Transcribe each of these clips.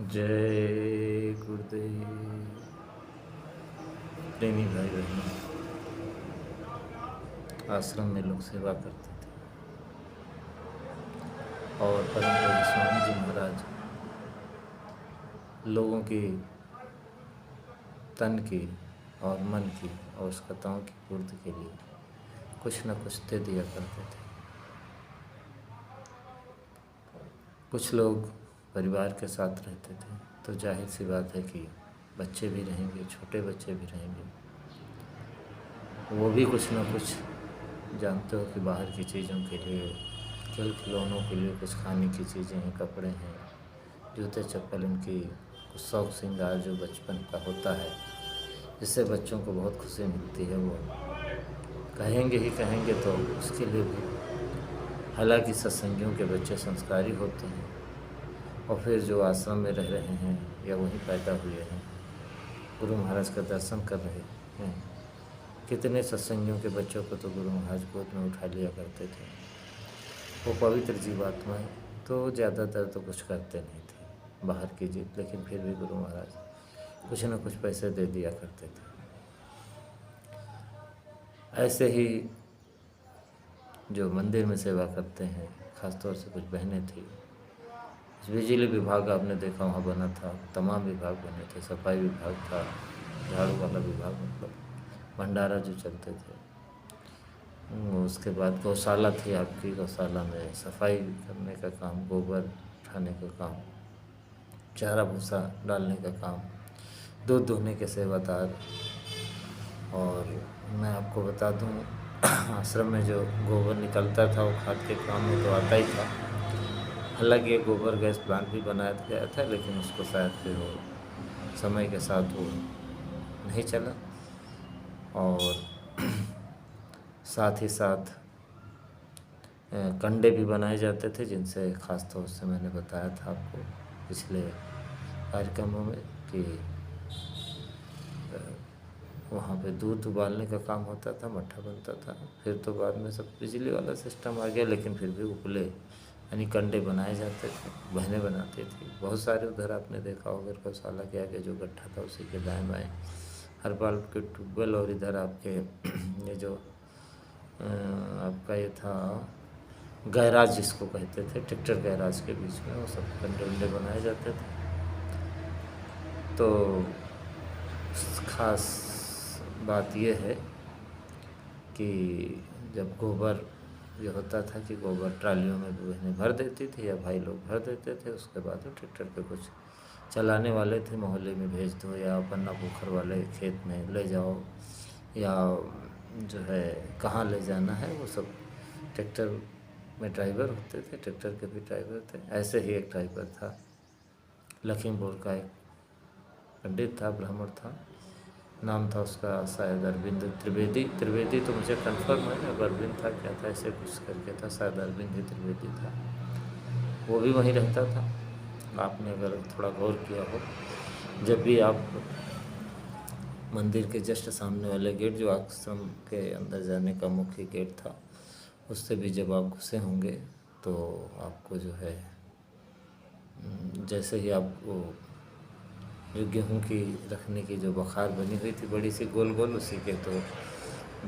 जय गुरुदेव। प्रेमी भाई बहनों, आश्रम में लोग सेवा करते थे और परम पूज्य स्वामी जी महाराज लोगों की तन की और मन की आवश्यकताओं की पूर्ति के लिए कुछ न कुछ दे दिया करते थे। कुछ लोग परिवार के साथ रहते थे तो जाहिर सी बात है कि बच्चे भी रहेंगे, छोटे बच्चे भी रहेंगे, वो भी कुछ न कुछ जानते हो कि बाहर की चीज़ों के लिए, खेल खिलौनों के लिए कुछ खाने की चीज़ें हैं, कपड़े हैं, जूते चप्पल, इनकी कुछ शौक श्रृंगार जो बचपन का होता है, जिससे बच्चों को बहुत खुशी मिलती है, वो कहेंगे ही कहेंगे। तो उसके लिए भी हालांकि सत्संगियों के बच्चे संस्कारी होते हैं और फिर जो आश्रम में रह रहे हैं या वहीं पैदा हुए हैं, गुरु महाराज का दर्शन कर रहे हैं, कितने सत्संगियों के बच्चों को तो गुरु महाराज गोद में उठा लिया करते थे। वो पवित्र जीवात्माएं तो ज़्यादातर तो कुछ करते नहीं थे बाहर की जीत, लेकिन फिर भी गुरु महाराज कुछ न कुछ पैसे दे दिया करते थे। ऐसे ही जो मंदिर में सेवा करते हैं, ख़ासतौर से कुछ बहनें थी। बिजली विभाग आपने देखा वहाँ बना था, तमाम विभाग बने थे, सफाई विभाग था, झाड़ू वाला विभाग, मतलब भंडारा जो चलते थे। उसके बाद गौशाला थी आपकी, गौशाला में सफाई करने का काम, गोबर उठाने का काम, चारा भूसा डालने का काम, दूध दुहने के सेवादार। और मैं आपको बता दूं, आश्रम में जो गोबर निकलता था वो खाद के काम में तो आता ही था। हालांकि एक गोबर गैस प्लांट भी बनाया गया था, लेकिन उसको शायद फिर वो समय के साथ वो नहीं चला। और साथ ही साथ कंडे भी बनाए जाते थे, जिनसे ख़ास तौर से मैंने बताया था आपको पिछले कार्यक्रमों में कि वहाँ पे दूध उबालने का काम होता था, मट्ठा बनता था। फिर तो बाद में सब बिजली वाला सिस्टम आ गया, लेकिन फिर भी उपले यानी कंडे बनाए जाते थे, बहनें बनाती थी। बहुत सारे उधर आपने देखा होगा, गौशाला के आगे जो गड्ढा था उसी के दाएँ बाएँ हर बार के ट्यूबवेल, और इधर आपके ये जो आपका ये था गैराज जिसको कहते थे, ट्रैक्टर गैराज के बीच में वो सब कंडे वंडे बनाए जाते थे। तो ख़ास बात यह है कि जब गोबर ये होता था कि गोबर ट्रालियों में बहनें भर देती थी या भाई लोग भर देते थे, उसके बाद वो ट्रैक्टर पे कुछ चलाने वाले थे, मोहल्ले में भेज दो या पन्ना पोखर वाले खेत में ले जाओ, या जो है कहाँ ले जाना है, वो सब ट्रैक्टर में ड्राइवर होते थे, ट्रैक्टर के भी ड्राइवर थे। ऐसे ही एक ड्राइवर था, लखीमपुर का एक पंडित था, ब्राह्मण था, नाम था उसका शायद अरविंद त्रिवेदी तो मुझे कंफर्म है, अब अरविंद था क्या था, ऐसे कुछ करके था, शायद अरविंद ही त्रिवेदी था। वो भी वहीं रहता था। आपने अगर थोड़ा गौर किया हो, जब भी आप मंदिर के जस्ट सामने वाले गेट, जो आश्रम के अंदर जाने का मुख्य गेट था, उससे भी जब आप घुसे होंगे तो आपको जो है जैसे ही आपको जो गेहूं की रखने की जो बखार बनी हुई थी बड़ी सी गोल गोल, उसी के तो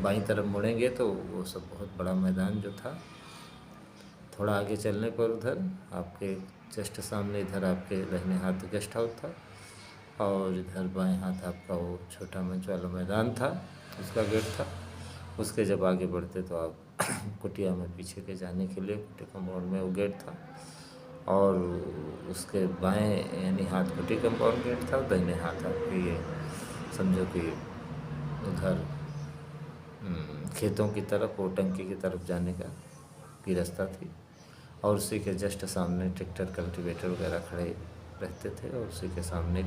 बाईं तरफ मुड़ेंगे तो वो सब बहुत बड़ा मैदान जो था, थोड़ा आगे चलने पर उधर आपके जस्ट सामने इधर आपके दाहिने हाथ गेस्ट हाउस था और इधर बाएं हाथ आपका वो छोटा मंच वाला मैदान था, उसका गेट था। उसके जब आगे बढ़ते तो आप कुटिया में पीछे के जाने के लिए कुटी कंपाउंड में वो गेट था, और उसके बाएं यानी हाथ कुटी कंपाउंड गेट था, दाहिने हाथ आपके ये समझो कि उधर खेतों की तरफ, वो टंकी की तरफ जाने का की रास्ता थी। और उसी के जस्ट सामने ट्रैक्टर कल्टीवेटर वगैरह खड़े रहते थे, और उसी के सामने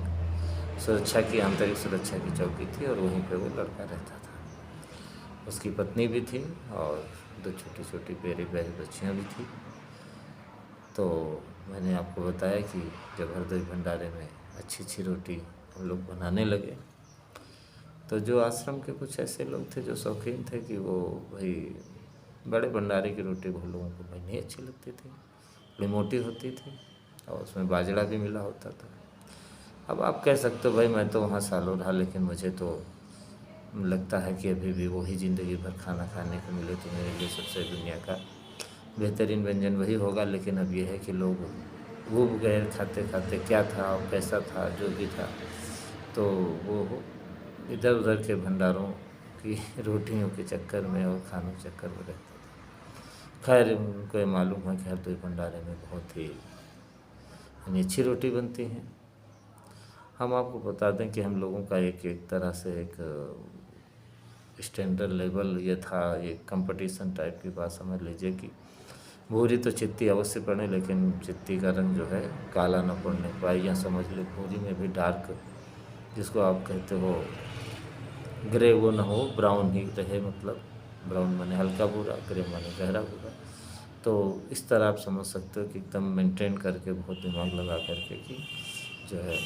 सुरक्षा की, आंतरिक सुरक्षा की चौकी थी, और वहीं पे वो लड़का रहता था। उसकी पत्नी भी थी और दो छोटी छोटी प्यारी प्यारी बच्चियाँ भी थी। तो मैंने आपको बताया कि जब हरदोई भंडारे में अच्छी रोटी हम लोग बनाने लगे, तो जो आश्रम के कुछ ऐसे लोग थे जो शौकीन थे कि वो भाई बड़े भंडारे की रोटी बहुत लोगों को भाई नहीं अच्छी लगती थी, बड़ी मोटी होती थी और उसमें बाजरा भी मिला होता था। अब आप कह सकते हो भाई मैं तो वहाँ सालों रहा, लेकिन मुझे तो लगता है कि अभी भी वही ज़िंदगी भर खाना खाने को मिले तो मेरे लिए सबसे दुनिया का बेहतरीन व्यंजन वही होगा। लेकिन अब ये है कि लोग ऊब गए खाते खाते, क्या था और कैसा था जो भी था, तो वो इधर उधर के भंडारों की रोटियों के चक्कर में और खानों के चक्कर में रहते थे। खैर उनको ये मालूम है कि हरदोई भंडारे में बहुत ही यानी अच्छी रोटी बनती हैं। हम आपको बता दें कि हम लोगों का एक एक तरह से एक स्टैंडर्ड लेवल ये था, ये कंपटीशन टाइप की बात समझ लीजिए कि भूरी तो चित्ती अवश्य पड़े, लेकिन चित्ती का रंग जो है काला न पड़ने पाए, या समझ लो भूरी में भी डार्क जिसको आप कहते हो ग्रे वो ना हो, ब्राउन ही रहे, मतलब ब्राउन माने हल्का भूरा, ग्रे माने गहरा भूरा। तो इस तरह आप समझ सकते हो कि एकदम मेंटेन करके बहुत दिमाग लगा करके कि जो है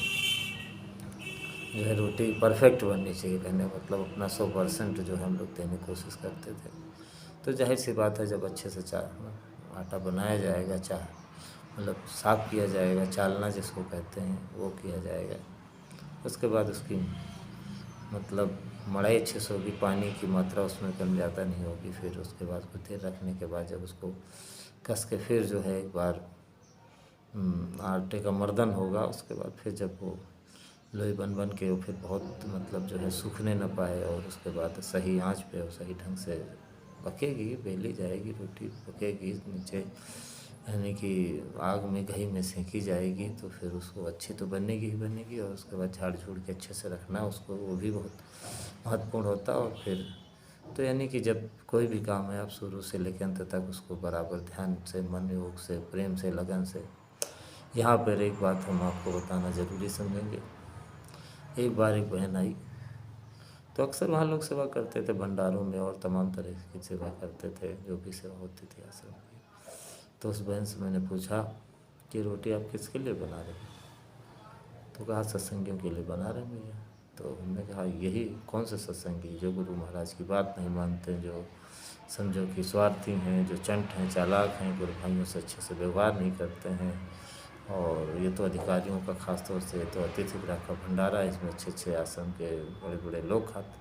रोटी परफेक्ट बननी चाहिए, कहने का मतलब अपना 100% जो है हम लोग देने की कोशिश करते थे। तो जाहिर सी बात है जब अच्छे से आटा बनाया जाएगा, मतलब साफ़ किया जाएगा, चालना जिसको कहते हैं वो किया जाएगा, उसके बाद उसकी मतलब मड़ाई अच्छे से होगी, पानी की मात्रा उसमें कम ज़्यादा नहीं होगी। फिर उसके बाद कुछ देर रखने के बाद जब उसको कस के फिर जो है एक बार आटे का मर्दन होगा, उसके बाद फिर जब वो लोई बन बन के वो फिर बहुत मतलब जो है सूखने न पाए, और उसके बाद सही आंच पे और सही ढंग से पकेगी, बेली जाएगी रोटी, पकेगी नीचे यानी कि आग में घी में सेंकी जाएगी, तो फिर उसको अच्छी तो बनेगी ही बनेगी। और उसके बाद झाड़ झूड़ के अच्छे से रखना उसको, वो भी बहुत महत्वपूर्ण होता है। और फिर तो यानी कि जब कोई भी काम है आप शुरू से लेकर अंत तक उसको बराबर ध्यान से, मन योग से, प्रेम से, लगन से। यहाँ पर एक बात हम आपको बताना ज़रूरी समझेंगे। एक बार एक बहन आई, तो अक्सर वहाँ लोग सेवा करते थे भंडारों में और तमाम तरह की सेवा करते थे, जो भी सेवा होती थी आश्रम की। तो उस बहन से मैंने पूछा कि रोटी आप किसके लिए बना रहे हैं? तो कहा सत्संगियों के लिए बना रहे हैं भैया। तो हमने कहा यही कौन से सत्संगी जो गुरु महाराज की बात नहीं मानते, जो समझो कि स्वार्थी हैं, जो चंट हैं, चालाक हैं, गुरु भाइयों से अच्छे से व्यवहार नहीं करते हैं। और ये तो अधिकारियों का खास तौर से तो अतिथि गृह का भंडारा है, इसमें अच्छे अच्छे आश्रम के बड़े बड़े लोग खाते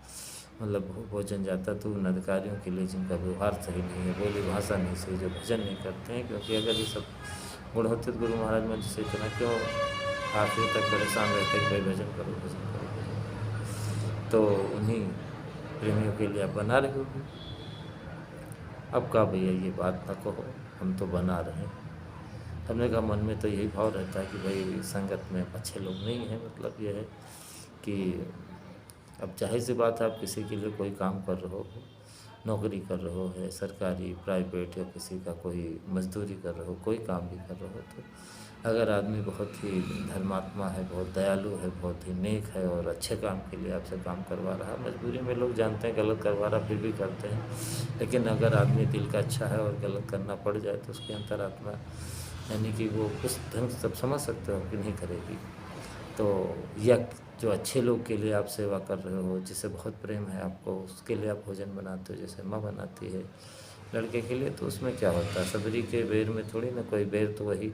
मतलब भोजन जाता, तो उन अधिकारियों के लिए जिनका व्यवहार सही नहीं है, बोली भाषा नहीं सही, जो भजन नहीं करते हैं, क्योंकि अगर ये सब गुण होते तो गुरु महाराज में से इतना क्यों आखिर तक परेशान रहते कोई भजन करो भजन करो भजन करो। तो उन्हीं प्रेमियों के लिए आप बना रहे हो। अब कहा भैया ये बात ना कहो, हम तो बना रहे हैं। हमने कहा मन में तो यही भाव रहता है कि भाई संगत में अच्छे लोग नहीं हैं, मतलब ये है कि अब जाहिर सी बात है आप किसी के लिए कोई काम कर रहे हो, नौकरी कर रहे हो है सरकारी प्राइवेट, या किसी का कोई मजदूरी कर रहे हो, कोई काम भी कर रहे हो, तो अगर आदमी बहुत ही धर्मात्मा है, बहुत दयालु है, बहुत ही नेक है और अच्छे काम के लिए आपसे काम करवा रहा है, मजबूरी में लोग जानते हैं गलत करवा रहा फिर भी करते हैं, लेकिन अगर आदमी दिल का अच्छा है और गलत करना पड़ जाए तो उसकी अंतरात्मा यानी कि वो उस ढंग से सब समझ सकते हो कि नहीं करेगी। तो या जो अच्छे लोग के लिए आप सेवा कर रहे हो, जिससे बहुत प्रेम है आपको, उसके लिए आप भोजन बनाते हो, जैसे माँ बनाती है लड़के के लिए, तो उसमें क्या होता है सबरी के बेर में थोड़ी ना कोई बेर, तो वही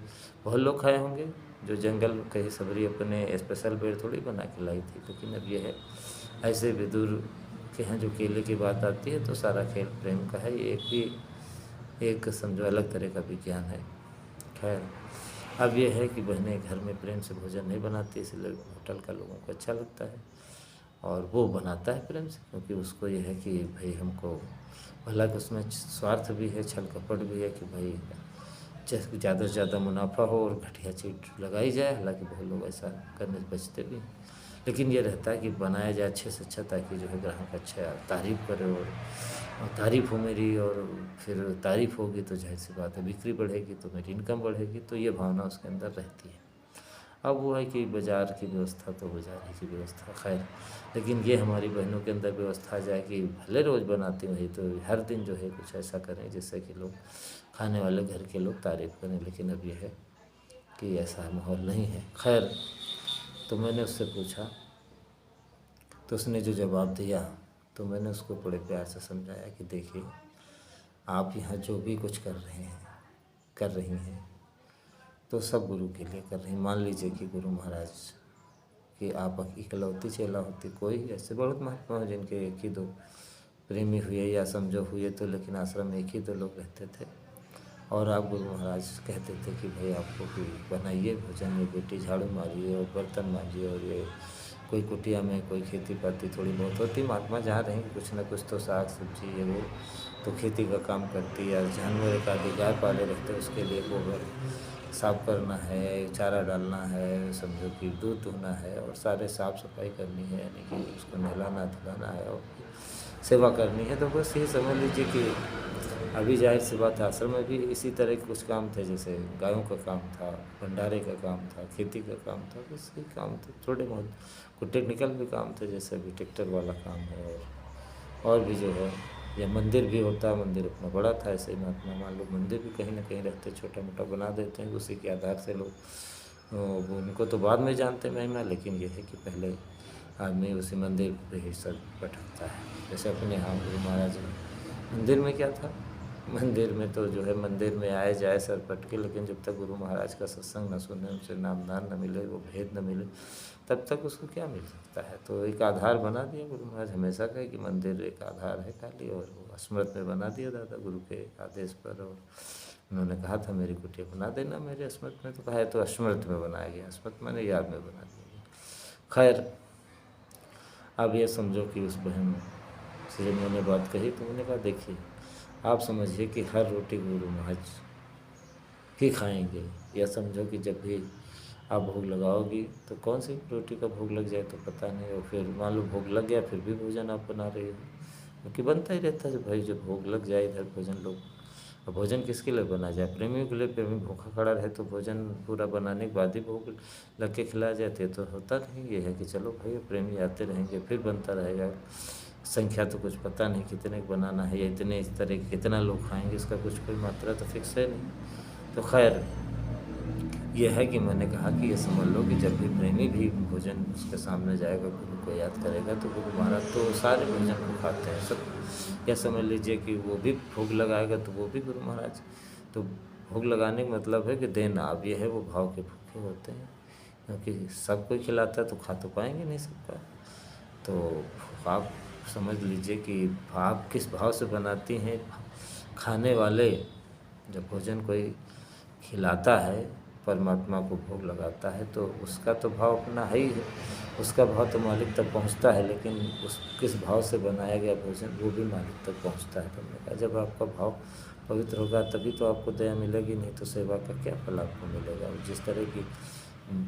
बहुत लोग खाए होंगे जो जंगल कहीं सबरी अपने स्पेशल बेर थोड़ी बना के लाई थी। लेकिन अब ये है ऐसे विदुर के हैं जो केले की बात आती है तो सारा खेल प्रेम का है, ये एक भी एक समझो अलग तरह का विज्ञान है। खैर अब ये है कि बहनें घर में प्रेम से भोजन नहीं बनाती, इसलिए होटल का लोगों को अच्छा लगता है और वो बनाता है प्रेम से, क्योंकि उसको ये है कि भाई हमको भला कि उसमें स्वार्थ भी है, छल कपट भी है कि भाई ज़्यादा से ज़्यादा मुनाफा हो और घटिया चीज़ लगाई जाए। हालांकि बहुत लोग ऐसा करने से बचते भी हैं, लेकिन ये रहता है कि बनाया जाए अच्छे से अच्छा, ताकि जो है ग्राहक अच्छा तारीफ़ करे और तारीफ़ हो मेरी, और फिर तारीफ़ होगी तो जाहिर सी बात है बिक्री बढ़ेगी तो मेरी इनकम बढ़ेगी, तो ये भावना उसके अंदर रहती है। अब वो है कि बाज़ार की व्यवस्था तो बाज़ार ही की व्यवस्था, खैर लेकिन ये हमारी बहनों के अंदर व्यवस्था आ जाए कि भले रोज़ बनाती वही, तो हर दिन जो है कुछ ऐसा करें जिससे कि लोग खाने वाले घर के लोग तारीफ़ करें। लेकिन अब ये है कि ऐसा माहौल नहीं है। खैर तो मैंने उससे पूछा, तो उसने जो जवाब दिया, तो मैंने उसको बड़े प्यार से समझाया कि देखिए आप यहाँ जो भी कुछ कर रहे हैं, कर रही हैं, तो सब गुरु के लिए कर रही हैं। मान लीजिए कि गुरु महाराज कि आप इकलौती चेला होती। कोई ऐसे बहुत महात्मा हैं जिनके एक ही दो प्रेमी हुए या समझो हुए, तो लेकिन आश्रम में एक ही दो लोग रहते थे। और आप गुरु महाराज कहते थे कि भाई आपको कि बनाइए भोजन, ये बेटी झाड़ू मारिए और बर्तन मांजिए, और ये कोई कुटिया में कोई खेती पाती थोड़ी बहुत होती, महात्मा जहाँ रहेंगे कुछ ना कुछ तो साग सब्जी ये वो तो खेती का काम करती, या जानवर एक आदि गाय पाले रहते उसके लिए गोबर साफ करना है, चारा डालना है, समझो कि दूध दुहना है, और सारे साफ़ सफाई करनी है, यानी कि उसको नहलाना धुलाना है और सेवा करनी है। तो बस ये समझ लीजिए कि अभी जाहिर सी बात है आश्रम में भी इसी तरह के कुछ काम थे, जैसे गायों का काम था, भंडारे का काम था, खेती का काम था, बस यही काम थे। थोड़े बहुत कुछ टेक्निकल भी काम थे, जैसे अभी ट्रैक्टर वाला काम है, और भी जो है, या मंदिर भी होता। मंदिर अपना बड़ा था, ऐसे ही महात्मा मान लो मंदिर भी कहीं ना कहीं रहते, छोटा मोटा बना देते हैं, उसी के आधार से लोग वो उनको तो बाद में जानते महिमा, लेकिन ये है कि पहले आदमी उसी मंदिर पे ही सब बैठाता है। जैसे अपने यहाँ गुरु महाराज मंदिर में क्या था, मंदिर में तो जो है मंदिर में आए जाए सर पट के, लेकिन जब तक गुरु महाराज का सत्संग न सुने, उनसे नामदान न मिले, वो भेद न मिले, तब तक उसको क्या मिल सकता है। तो एक आधार बना दिया गुरु महाराज, हमेशा कहे कि मंदिर एक आधार है खाली, और वो स्मृत में बना दिया दादा गुरु के आदेश पर। और उन्होंने कहा था मेरी कुटिया बना देना मेरे स्मृत में, तो कहा है तो स्मृत में बनाया गया, स्मृत मैंने याद में बना दिया। खैर अब ये समझो कि उस बहन से जब मैंने बात कही तो मैंने कहा देखिए आप समझिए कि हर रोटी गुरु महाराज ही खाएंगे, या समझो कि जब भी आप भोग लगाओगी तो कौन सी रोटी का भोग लग जाए तो पता नहीं, और फिर मान लो भोग लग गया फिर भी भोजन आप बना रही हो, क्योंकि बनता ही रहता है। जब भाई जब भोग लग जाए इधर भोजन लोग, और भोजन किसके लिए बना जाए, प्रेमियों के लिए। प्रेमी भूखा खड़ा रहे तो भोजन पूरा बनाने के बाद ही भोग लग के खिलाया जाते, तो होता नहीं। ये है कि चलो भाई प्रेमी आते रहेंगे फिर बनता रहेगा, संख्या तो कुछ पता नहीं कितने बनाना है, या इतने इस तरह के कितना लोग खाएंगे, इसका कुछ कोई मात्रा तो फिक्स है नहीं। तो खैर यह है कि मैंने कहा कि ये समझ लो कि जब भी प्रेमी भी भोजन उसके सामने जाएगा, गुरु को याद करेगा, तो गुरु महाराज तो सारे भोजन को खाते हैं सब। या समझ लीजिए कि वो भी भोग लगाएगा तो वो भी गुरु महाराज, तो भोग लगाने का मतलब है कि देना। अब ये है वो भाव के भूखे होते हैं, क्योंकि सब कोई खिलाता है तो खा तो पाएंगे नहीं सबका। तो आप समझ लीजिए कि आप किस भाव से बनाती हैं। खाने वाले जब भोजन कोई खिलाता है, परमात्मा को भोग लगाता है, तो उसका तो भाव अपना है ही है, उसका भाव तो मालिक तक पहुंचता है, लेकिन उस किस भाव से बनाया गया भोजन वो भी मालिक तक पहुंचता है। तो हमने कहा जब आपका भाव पवित्र होगा तभी तो आपको दया मिलेगी, नहीं तो सेवा का क्या फल आपको मिलेगा। और जिस तरह की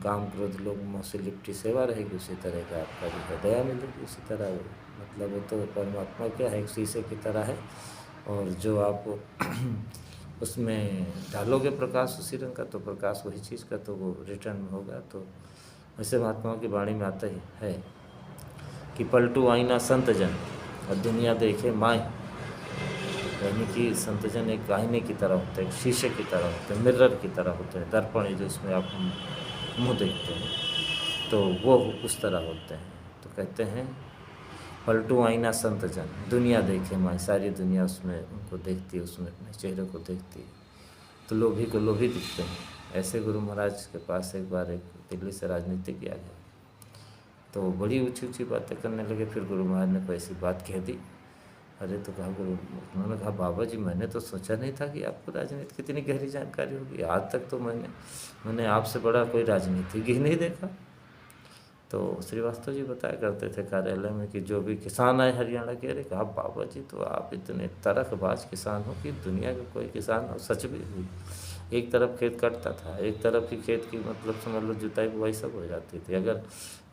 काम क्रोध लोग मुँह से लिपटी सेवा रहेगी, उसी तरह का आपका जो है दया मिलेगी उसी तरह। मतलब वो तो परमात्मा क्या है, एक शीशे की तरह है, और जो आप उसमें डालोगे प्रकाश उसी रंग का, तो प्रकाश वही चीज़ का, तो वो रिटर्न में होगा। तो ऐसे महात्माओं की वाणी में आता ही है कि पलटू आईना संत जन और दुनिया देखे माए, यानी कि संत जन एक आईने की तरह होते हैं, एक शीशे की तरह होते हैं, मिरर की तरह होते हैं, दर्पण है जो इसमें आप मुँह देखते हैं, तो वो उस तरह होते हैं। तो कहते हैं पलटू आईना संत जन, दुनिया देखे माए, सारी दुनिया उसमें उनको देखती है, उसमें अपने चेहरे को देखती है, तो लोभी को लोभी दिखते हैं। ऐसे गुरु महाराज के पास एक बार एक दिल्ली से राजनीतिक आ गया, तो बड़ी ऊँची ऊँची बातें करने लगे। फिर गुरु महाराज ने कोई ऐसी बात कह दी, अरे तो कहा गुरु, उन्होंने कहा बाबा जी मैंने तो सोचा नहीं था कि आपको राजनीति की इतनी गहरी जानकारी होगी, आज तक तो मैंने आपसे बड़ा कोई राजनीतिज्ञ ही नहीं देखा। तो श्रीवास्तव जी बताया करते थे कार्यालय में कि जो भी किसान आए हरियाणा के, अरे कहा बाबा जी तो आप इतने तरकबाज किसान हो कि दुनिया के कोई किसान हो। सच भी हुई, एक तरफ खेत कटता था, एक तरफ ही खेत की मतलब समझ लो जुताई बुआई सब हो जाती थी। अगर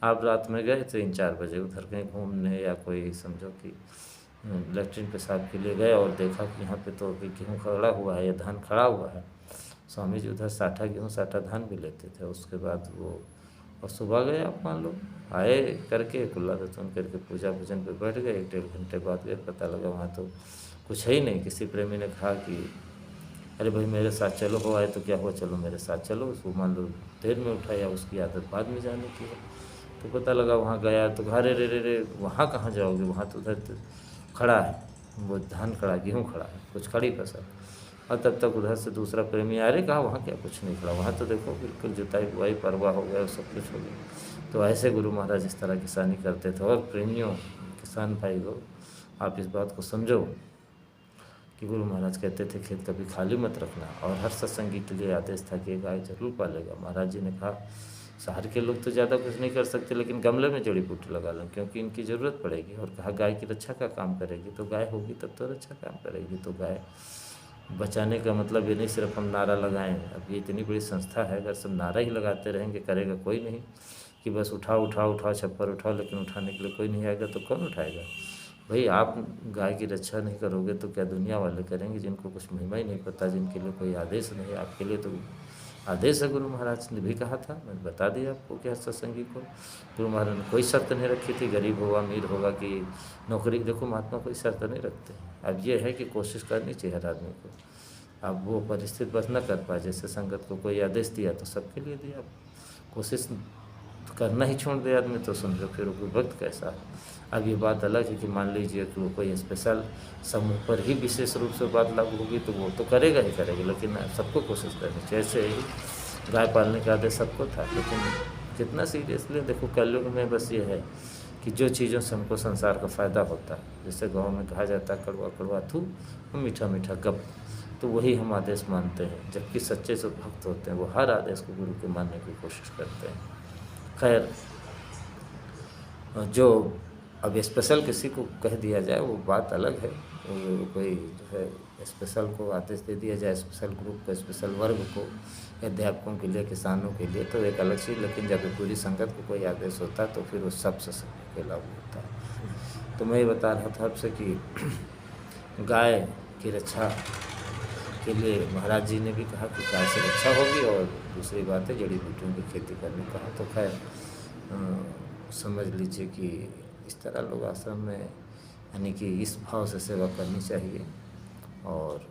आप रात में गए 3-4 बजे उधर कहीं घूमने, या कोई समझो कि लैट्रिन पेशाब के लिए गए और देखा कि यहाँ पे तो अभी गेहूँ खड़ा हुआ है या धान खड़ा हुआ है, स्वामी जी उधर साठा गेहूँ साठा धान भी लेते थे। उसके बाद वो और सुबह गए, आप मान लो आए करके कुल्ला रतन करके पूजा भजन पे बैठ गए, 1-1.5 घंटे बाद गए, पता लगा वहाँ तो कुछ है ही नहीं। किसी प्रेमी ने कहा कि अरे भाई मेरे साथ चलो, हो आए तो क्या हुआ, चलो मेरे साथ चलो। उसको मान लो देर में उठा, या उसकी आदत बाद में जाने की है, तो पता लगा वहाँ गया तो घरे रे रे रे वहाँ कहाँ जाओगे, वहाँ तो उधर खड़ा है वो धान खड़ा, गेहूँ खड़ा है, कुछ खड़ी फसल। और तब तक उधर से दूसरा प्रेमी अरे कहा वहाँ क्या कुछ नहीं खड़ा, वहाँ तो देखो बिल्कुल जुताई बुआई परवाह हो गया और सब कुछ हो गया। तो ऐसे गुरु महाराज इस तरह किसानी करते थे। और प्रेमियों, किसान भाई लोग, आप इस बात को समझो कि गुरु महाराज कहते थे खेत कभी खाली मत रखना, और हर सत्संगी के लिए आदेश था कि गाय जरूर पालेगा। महाराज जी ने कहा शहर के लोग तो ज़्यादा कुछ नहीं कर सकते, लेकिन गमले में जड़ी बूटी लगा लें क्योंकि इनकी ज़रूरत पड़ेगी। और कहा गाय की रक्षा का काम करेगी, तो गाय होगी तब तो रक्षा काम करेगी। तो गाय बचाने का मतलब ये नहीं सिर्फ हम नारा लगाएं। अब ये इतनी बड़ी संस्था है, अगर सब नारा ही लगाते रहेंगे करेगा कोई नहीं, कि बस उठाओ उठाओ उठाओ छप्पर उठाओ, लेकिन उठाने के लिए कोई नहीं आएगा तो कौन उठाएगा। भाई आप गाय की रक्षा नहीं करोगे तो क्या दुनिया वाले करेंगे, जिनको कुछ महिमा ही नहीं पता, जिनके लिए कोई आदेश नहीं। आपके लिए तो आदेश है, गुरु महाराज ने भी कहा था, मैंने बता दिया आपको क्या सत्संगी को। गुरु महाराज ने कोई शर्त नहीं रखी थी गरीब होगा अमीर होगा कि नौकरी, देखो महात्मा कोई शर्त नहीं रखते। अब ये है कि कोशिश करनी चाहिए हर आदमी को। अब वो परिस्थिति बस न कर पाए, जैसे संगत को कोई आदेश दिया तो सबके लिए दिया, कोशिश करना ही छोड़ दे आदमी तो समझो फिर वो वक्त कैसा है। अब ये बात अलग है कि मान लीजिए कि वो कोई स्पेशल समूह पर ही विशेष रूप से बात लागू होगी तो वो तो करेगा ही करेगा, लेकिन सबको कोशिश करनी चाहिए। ऐसे ही गाय पालने का आदेश सबको था, लेकिन कितना सीरियसली देखो कलयुग में बस ये है कि जो चीज़ों से हमको संसार का फ़ायदा होता है, जैसे गाँव में कहा जाता है कड़वा कड़वा थू मीठा मीठा गप, तो वही हम आदेश मानते हैं। जबकि सच्चे जो भक्त होते हैं वो हर आदेश को गुरु के मानने की कोशिश करते हैं। खैर, जो अब स्पेशल किसी को कह दिया जाए वो बात अलग है, वो कोई जो है स्पेशल को आदेश दे दिया जाए, स्पेशल ग्रुप को, स्पेशल वर्ग को, अध्यापकों के लिए, किसानों के लिए, तो एक अलग चीज़। लेकिन जब पूरी संगत को कोई आदेश होता है तो फिर वो सब सत्संग के लागू होता है। तो मैं ये बता रहा था आपसे कि गाय की रक्षा के लिए महाराज जी ने भी कहा कि गाय से रक्षा होगी, और दूसरी बात है जड़ी बूटियों की खेती करने कहा। तो खैर समझ लीजिए कि इस तरह लोग आश्रम में यानी कि इस भाव से सेवा करनी चाहिए। और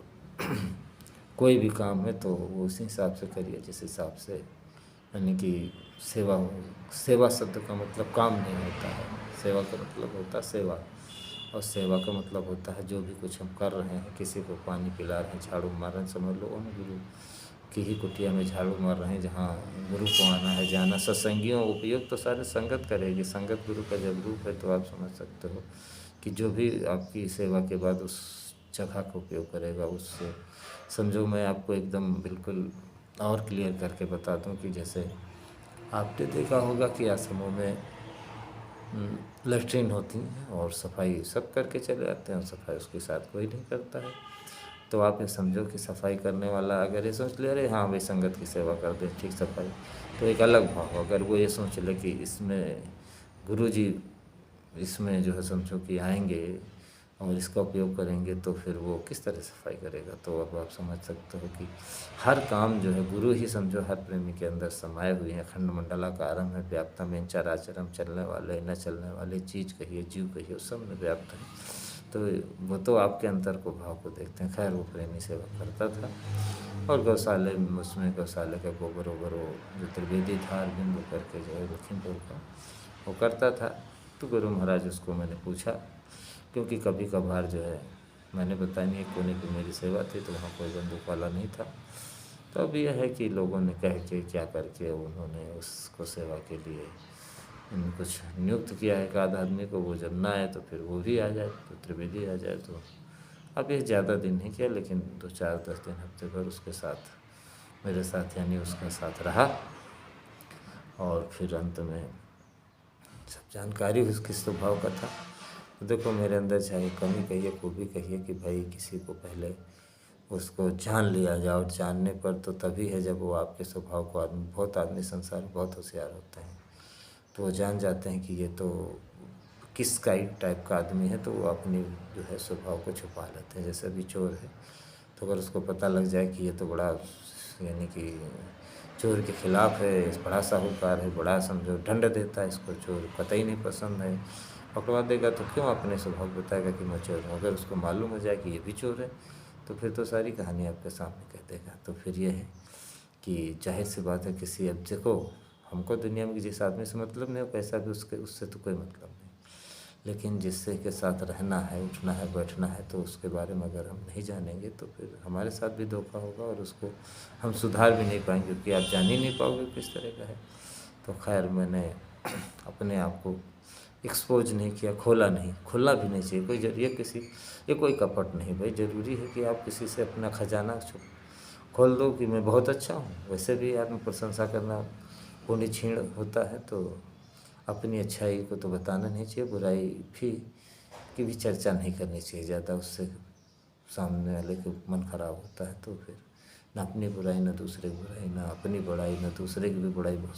कोई भी काम है तो वो उसी हिसाब से करिए जिस हिसाब से, यानी कि सेवा हो। सेवा शब्द का मतलब काम नहीं होता है, सेवा का मतलब होता है सेवा, और सेवा का मतलब होता है जो भी कुछ हम कर रहे हैं, किसी को पानी पिला रहे हैं, झाड़ू मार रहे हैं, समझ लो हम गुरु की ही कुटिया में झाड़ू मार रहे हैं, जहाँ गुरु को आना है जाना। सत्संगियों उपयोग तो सारे संगत करेगी, संगत गुरु का जब रूप है तो आप समझ सकते हो कि जो भी आपकी सेवा के बाद उस जगह का उपयोग करेगा उससे समझो। मैं आपको एकदम बिल्कुल और क्लियर करके बता दूं कि जैसे आपने देखा होगा कि आश्रमों में लैट्रीन होती हैं और सफाई सब करके चले जाते हैं, और सफाई उसके साथ कोई नहीं करता है। तो आप ये समझो कि सफाई करने वाला अगर ये सोच ले अरे हाँ भाई संगत की सेवा कर दे ठीक सफाई, तो एक अलग भाव। अगर वो ये सोच ले कि इसमें गुरुजी इसमें जो है समझो कि आएंगे और इसका उपयोग करेंगे, तो फिर वो किस तरह सफाई करेगा। तो अब आप समझ सकते हो कि हर काम जो है गुरु ही समझो हर प्रेमी के अंदर समाये हुए हैं। अखंड मंडलाकारम है व्याप्तम में चराचरम, चलने वाले न चलने वाले, चीज़ कहिए जीव कहिए सब में व्याप्त है। तो वो तो आपके अंतर को भाव को देखते हैं। खैर वो प्रेमी सेवा करता था, और गौशाले में उसमें गौशाले का गोबर वोबर वो जो त्रिवेदी धार बिंदु करके जो है लखीमपुर का वो करता था। तो गुरु महाराज उसको मैंने पूछा, क्योंकि कभी कभार जो है मैंने बताया नहीं एक कोने की मेरी सेवा थी तो वहाँ कोई बंदूक वाला नहीं था। तो अब यह है कि लोगों ने कह के क्या करके उन्होंने उसको सेवा के लिए कुछ नियुक्त किया है एक आध आदमी को, वो जब ना आए तो फिर वो भी आ जाए, तो त्रिवेदी आ जाए। तो अब ये ज़्यादा दिन नहीं किया, लेकिन 2-4-10 दिन हफ्ते भर उसके साथ मेरे साथ यानी उसका साथ रहा, और फिर अंत में सब जानकारी उसके स्वभाव का था। तो देखो मेरे अंदर चाहे कमी कहिए खूबी कहिए कि भाई किसी को पहले उसको जान लिया जाए, और जानने पर तो तभी है जब वो आपके स्वभाव को बहुत आदमी संसार में बहुत होशियार होते हैं, तो वो जान जाते हैं कि ये तो किस टाइप का आदमी है, तो वो अपनी जो है स्वभाव को छुपा लेते हैं। जैसे अभी चोर है, तो अगर उसको पता लग जाए कि ये तो बड़ा यानी कि चोर के खिलाफ है, बड़ा साहूकार है, बड़ा समझो दंड देता है, इसको चोर कतई नहीं पसंद है, पकड़वा देगा, तो क्यों अपने स्वभाव बताएगा कि मैं चोर हूँ। अगर उसको मालूम हो जाए कि ये भी चोर है तो फिर तो सारी कहानी आपके सामने कह देगा। तो फिर ये है कि जाहिर सी बात है किसी अब देखो हमको दुनिया में जिस आदमी से मतलब नहीं हो, पैसा भी उसके उससे तो कोई मतलब नहीं, लेकिन जिससे के साथ रहना है, उठना है, बैठना है, तो उसके बारे में अगर हम नहीं जानेंगे तो फिर हमारे साथ भी धोखा होगा और उसको हम सुधार भी नहीं पाएंगे, क्योंकि आप जान ही नहीं पाओगे किस तरह का है। तो खैर मैंने अपने आप को एक्सपोज नहीं किया, खोला नहीं, खुलना भी नहीं चाहिए। कोई जरिए किसी ये कोई कपट नहीं भाई, ज़रूरी है कि आप किसी से अपना खजाना खोल दो कि मैं बहुत अच्छा हूँ। वैसे भी आत्म प्रशंसा करना पुण्य क्षीण होता है, तो अपनी अच्छाई को तो बताना नहीं चाहिए, बुराई भी की भी चर्चा नहीं करनी चाहिए ज़्यादा, उससे सामने वाले को मन खराब होता है। तो फिर ना अपनी बुराई ना दूसरे की बुराई, ना अपनी बड़ाई ना दूसरे की भी बड़ाई बहुत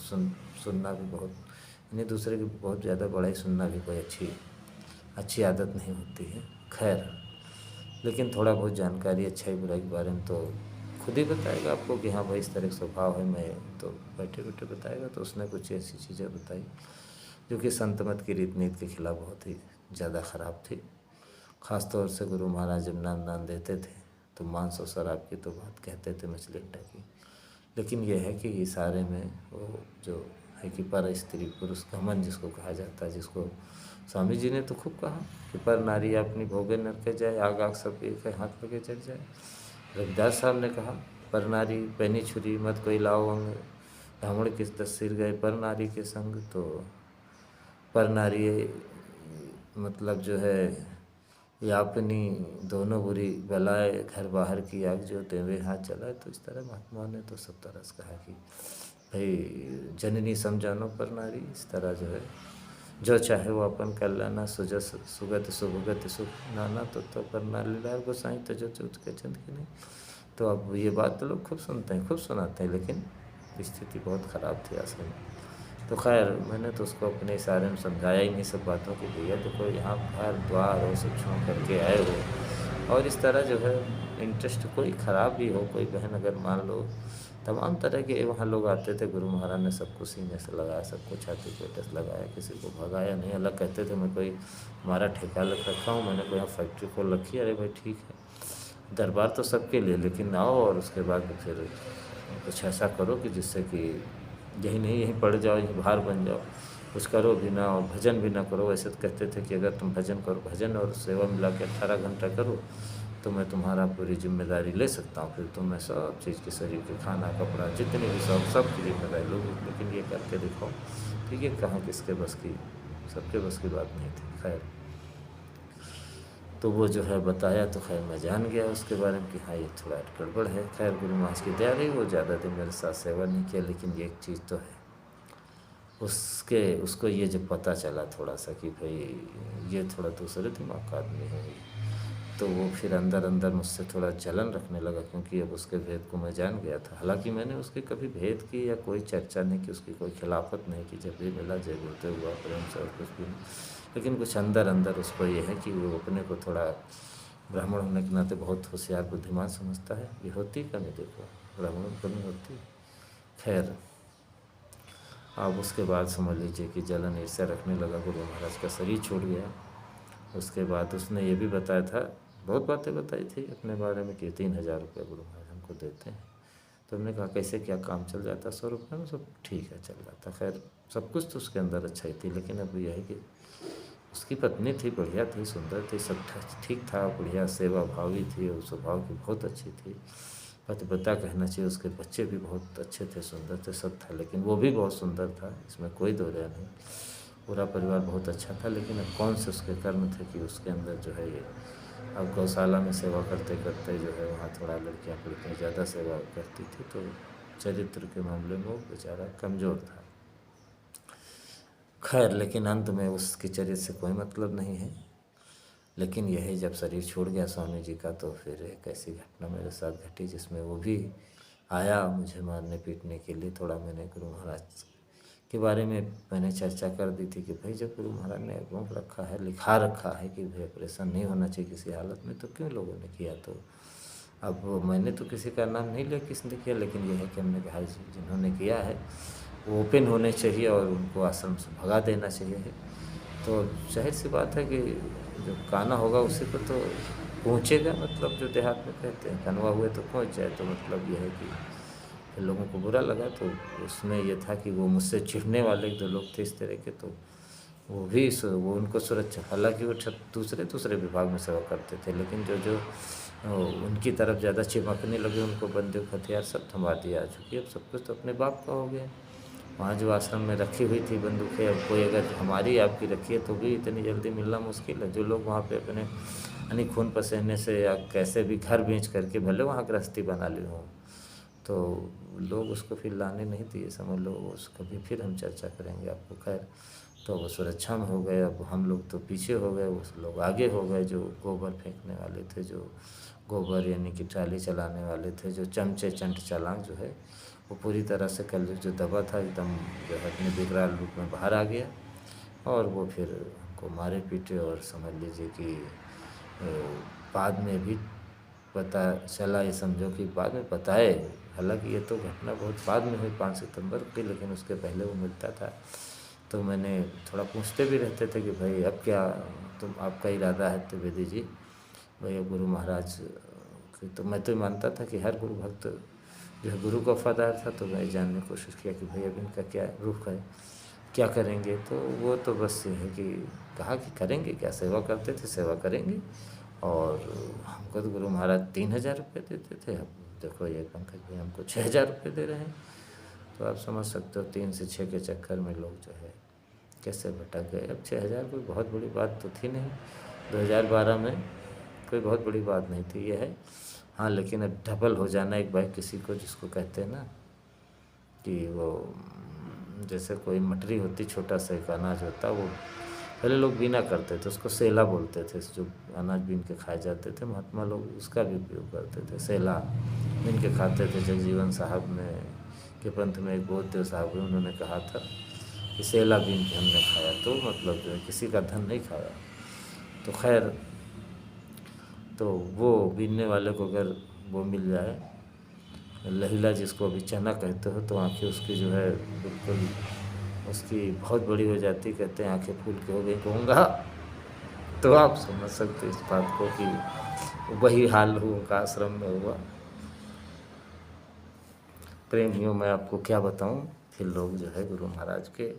सुनना भी बहुत, यानी दूसरे की बहुत ज़्यादा बड़ाई सुनना भी कोई अच्छी आदत नहीं होती है। खैर, लेकिन थोड़ा बहुत जानकारी अच्छाई बुराई के बारे में तो खुद ही बताएगा आपको कि हाँ भाई इस तरह का स्वभाव है, मैं तो बैठे बैठे बताएगा। तो उसने कुछ ऐसी चीज़ें बताई जो कि संत मत की रीत नीति के खिलाफ बहुत ही ज़्यादा ख़राब थी। ख़ास तौर से गुरु महाराज जब नाम देते थे तो मांस और शराब की तो बात कहते थे, मछली अंडा की। लेकिन यह है कि इशारे में वो जो है कि पर स्त्री पुरुष घमंड जिसको कहा जाता है, जिसको स्वामी जी ने तो खूब कहा कि पर नारी अपनी भोगे नरके जाए, आग आग सब एक है हाथ लगे जल जाए। रविदास साहब ने कहा पर नारी पैनी छुरी मत कोई लाओ अंग, रावण किस 10 सिर गए पर नारी के संग। तो पर नारी मतलब जो है या अपनी दोनों बुरी बलाए, घर बाहर की आग जो देवे हाथ जलाए। तो इस तरह महात्मा ने तो सब तरह से कहा कि भाई जननी समझानो पर नारी, इस तरह जो है जो चाहे वो अपन कर लेना, सुजस सुगत सुभगत सुख नाना। तो पर नारी लाल गोसाई तजो चुत के चंद की नहीं। तो अब ये बात तो लोग खूब सुनते हैं, खूब सुनाते हैं, लेकिन स्थिति बहुत ख़राब थी असल में। तो खैर मैंने तो उसको अपने इशारे में समझाया ही नहीं सब बातों की, भैया देखो यहाँ घर द्वार और सब छोड़ करके आए हो, और इस तरह जो है इंटरेस्ट कोई ख़राब भी हो, कोई बहन अगर मान लो तमाम तरह के वहाँ लोग आते थे, गुरु महाराज ने सबको सीने से लगाया, सबको छाती पे टस लगाया, किसी को भगाया नहीं। अलग कहते थे मैं कोई हमारा ठेका लग रखा हूँ, मैंने कोई यहाँ फैक्ट्री खोल रखी है, अरे भाई ठीक है दरबार तो सबके लिए, लेकिन आओ और उसके बाद फिर कुछ ऐसा करो कि जिससे कि यही नहीं यहीं पड़ जाओ, यहीं बाहर बन जाओ, कुछ करो भी ना और भजन भी ना करो। वैसे तो कहते थे कि अगर तुम भजन करो, भजन और सेवा मिला के 18 घंटा करो तो मैं तुम्हारा पूरी जिम्मेदारी ले सकता हूँ, फिर तुम्हें सब चीज़ की शरीर के खाना कपड़ा जितनी भी सब की जिम्मेदारी लो, लेकिन ये करके दिखाओ। ठीक है, कहाँ किसके बस की, सबके बस की बात नहीं थी। खैर तो वो जो है बताया, तो खैर मैं जान गया उसके बारे में कि हाँ ये थोड़ा गड़बड़ है। खैर गुरु महाराज की दया रही, वो ज़्यादा दिन मेरे साथ सेवा नहीं किया, लेकिन ये एक चीज़ तो है उसको ये जब पता चला थोड़ा सा कि भाई ये थोड़ा दूसरे दिमाग का आदमी है, तो वो फिर अंदर अंदर मुझसे थोड़ा जलन रखने लगा, क्योंकि अब उसके भेद को मैं जान गया था। हालांकि मैंने उसके कभी भेद की या कोई चर्चा नहीं की, उसकी कोई खिलाफत नहीं की, जब भी मिला जय गुरुदेव हुआ प्रेम से और कुछ भी नहीं। लेकिन कुछ अंदर अंदर उसको ये है कि वो अपने को थोड़ा ब्राह्मण होने के नाते बहुत होशियार बुद्धिमान समझता है। ये होती कमी, देखो ब्राह्मणों को नहीं होती। खैर अब उसके बाद समझ लीजिए कि जलन ईर्ष्या रखने लगा, गुरु महाराज का शरीर छूट गया। उसके बाद उसने ये भी बताया था, बहुत बातें बताई थी अपने बारे में कि 3,000 रुपये गुरु महाराज हमको देते हैं। तो हमने कहा कैसे क्या काम चल जाता, 100 रुपये में सब ठीक है चल जाता। खैर सब कुछ तो उसके अंदर अच्छा ही थी, लेकिन अब यह है कि उसकी पत्नी थी, बढ़िया थी, सुंदर थी, सब ठीक था, बढ़िया सेवा भावी थी और स्वभाव की बहुत अच्छी थी, पतिव्रता कहना चाहिए। उसके बच्चे भी बहुत अच्छे थे, सुंदर थे, सब था, लेकिन वो भी बहुत सुंदर था, इसमें कोई दो राय नहीं। पूरा परिवार बहुत अच्छा था, लेकिन अब कौन से उसके कर्म थे कि उसके अंदर जो है ये, अब गौशाला में सेवा करते करते जो है वहाँ थोड़ा लड़कियाँ लड़कियाँ ज़्यादा सेवा करती थी, तो चरित्र के मामले में वो बेचारा कमज़ोर था। खैर लेकिन अंत में उसकी चरित्र से कोई मतलब नहीं है। लेकिन यही जब शरीर छोड़ गया स्वामी जी का, तो फिर एक ऐसी घटना मेरे साथ घटी जिसमें वो भी आया मुझे मारने पीटने के लिए। थोड़ा मैंने गुरु महाराज के बारे में मैंने चर्चा कर दी थी कि भाई जब गुरु महाराज ने रोक रखा है, लिखा रखा है कि भाई ऑपरेशन नहीं होना चाहिए किसी हालत में, तो क्यों लोगों ने किया। तो अब मैंने तो किसी का नाम नहीं लिया किसने किया, लेकिन यह है कि हमने कहा जिन्होंने किया है वो ओपन होने चाहिए और उनको आश्रम से भगा देना चाहिए। तो जाहिर सी बात है कि जो काना होगा उसी को तो पहुँचेगा, मतलब जो देहात में कहते हैं कनवा हुए तो पहुँच जाए। तो मतलब यह है कि फिर लोगों को बुरा लगा, तो उसमें ये था कि वो मुझसे चिढ़ने वाले 2 लोग थे इस तरह के, तो वो भी वो उनको सुरक्षा, हालांकि वो दूसरे दूसरे विभाग में सेवा करते थे, लेकिन जो जो उनकी तरफ ज़्यादा चिपकने लगे उनको बंदूक हथियार सब थमा दिया, चूँकि अब सब कुछ तो अपने बाप का हो गया। वहाँ जो आश्रम में रखी हुई थी बंदूकें, अब कोई अगर हमारी आपकी रखी है तो भी इतनी जल्दी मिलना मुश्किल है। जो लोग वहाँ पे अपने यानी खून पसीने से या कैसे भी घर बेच करके भले वहाँ गृहस्थी बना ली हों, तो लोग उसको फिर लाने नहीं दिए, समझ लो। उस कभी फिर हम चर्चा करेंगे आपको। खैर, तो वो सुरक्षा में हो गए, अब हम लोग तो पीछे हो गए, उस लोग आगे हो गए। जो गोबर फेंकने वाले थे, जो गोबर यानी कि ट्राली चलाने वाले थे, जो चमचे चंट चालाक जो है, वो पूरी तरह से कल जो दबा था एकदम जो है अपने विकराल रूप में बाहर आ गया। और वो फिर हमको मारे पीटे, और समझ लीजिए कि बाद में भी पता चला, ये समझो कि बाद में बताए, हालांकि ये तो घटना बहुत बाद में हुई 5 सितंबर की, लेकिन उसके पहले वो मिलता था। तो मैंने थोड़ा पूछते भी रहते थे कि भाई अब क्या तुम आपका इरादा है त्रिवेदी जी, भैया गुरु महाराज तो मैं तो मानता था कि हर गुरु भक्त जो है गुरु का वफादार था। तो मैं जानने की कोशिश किया कि भाई अब इनका क्या रुख है, क्या करेंगे। तो वो तो बस ये है कि कहा कि करेंगे क्या, सेवा करते थे, सेवा करेंगे। और हमको तो गुरु महाराज 3,000 रुपये देते थे, अब देखो ये पंकज भाई हमको 6,000 रुपये दे रहे हैं। तो आप समझ सकते हो 3 से 6 के चक्कर में लोग जो है कैसे भटक गए। अब 6,000 कोई बहुत बड़ी बात तो थी नहीं 2012 में, कोई बहुत बड़ी बात नहीं थी ये है। हाँ, लेकिन अब डबल हो जाना एक बार किसी को, जिसको कहते हैं ना कि वो जैसे कोई मटरी होती, छोटा सा एक अनाज होता, वो पहले लोग बीना करते थे, उसको सेला बोलते थे, जो अनाज बीन के खाए जाते थे। महात्मा लोग उसका भी उपयोग करते थे, सेला बीन के खाते थे। जगजीवन साहब ने के पंथ में एक बोधदेव साहब हुए, उन्होंने कहा था कि सेला बीन के हमने खाया, तो मतलब जो है किसी का धन नहीं खाया। तो खैर, तो वो बीनने वाले को अगर वो मिल जाए, लहीला जिसको अभी चना कहते हो, तो आँखें उसकी जो है बिल्कुल उसकी बहुत बड़ी हो जाती, कहते हैं आँखें फूल के हो गई कहूँगा। तो आप समझ सकते इस बात को कि वही हाल उनका आश्रम में हुआ। प्रेमियों, मैं आपको क्या बताऊं, फिर लोग जो है गुरु महाराज के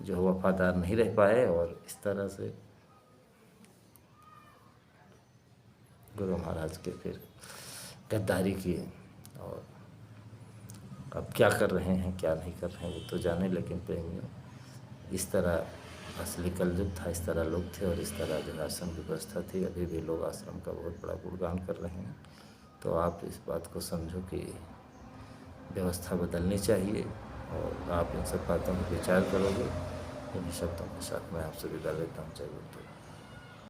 जो वफादार नहीं रह पाए, और इस तरह से गुरु महाराज के फिर गद्दारी किए। और अब क्या कर रहे हैं क्या नहीं कर रहे हैं वो तो जाने, लेकिन प्रेमियों इस तरह असली कलयुग था, इस तरह लोग थे, और इस तरह जो आश्रम की व्यवस्था थी। अभी भी लोग आश्रम का बहुत बड़ा गुणगान कर रहे हैं। तो आप इस बात को समझो कि व्यवस्था बदलनी चाहिए, और आप इन सब बातों पर विचार करोगे। इन शब्दों के साथ मैं आपसे विदा लेता हूँ। जय गुरु।